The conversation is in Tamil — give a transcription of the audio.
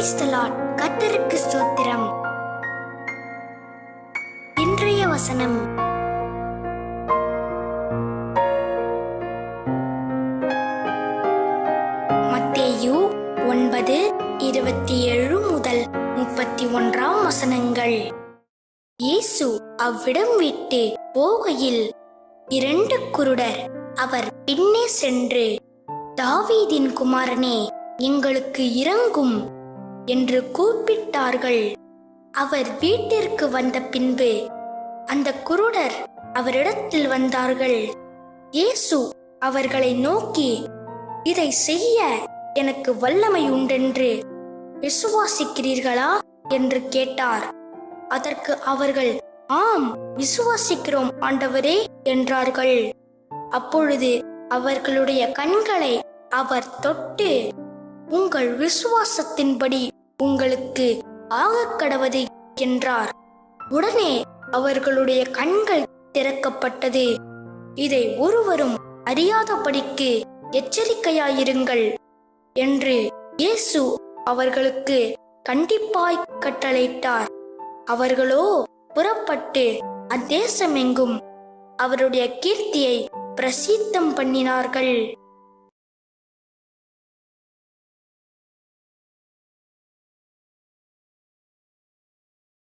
Praise the Lord. கர்த்தருக்கு ஸ்தோத்திரம். இன்றைய வசனம் மத்தேயு 9:27 முதல் 31 வசனங்கள். இயேசு அவ்விடம் விட்டு போகையில் 2 குருடர் அவர் பின்னே சென்று, தாவீதின் குமாரனே, எங்களுக்கு இரங்கும் என்று கூப்பிட்டார்கள். அவர் வீட்டிற்கு வந்த பின்பு அந்த குருடர் அவரிடத்தில் வந்தார்கள். இயேசு அவர்களை நோக்கி, இதை செய்ய எனக்கு வல்லமை உண்டென்று விசுவாசிக்கிறீர்களா என்று கேட்டார். அதற்கு அவர்கள், ஆம், விசுவாசிக்கிறோம் ஆண்டவரே என்றார்கள். அப்பொழுது அவர்களுடைய கண்களை அவர் தொட்டு, உங்கள் விசுவாசத்தின்படி உங்களுக்கு ஆகக்கடவது என்றார். உடனே அவர்களுடைய கண்கள் திறக்கப்பட்டது. இதை ஒருவரும் அறியாதபடிக்கு எச்சரிக்கையாயிருங்கள் என்று இயேசு அவர்களுக்கு கண்டிப்பாய் கட்டளையிட்டார். அவர்களோ புறப்பட்டு அத்தேசமெங்கும் அவருடைய கீர்த்தியை பிரசித்தம் பண்ணினார்கள்.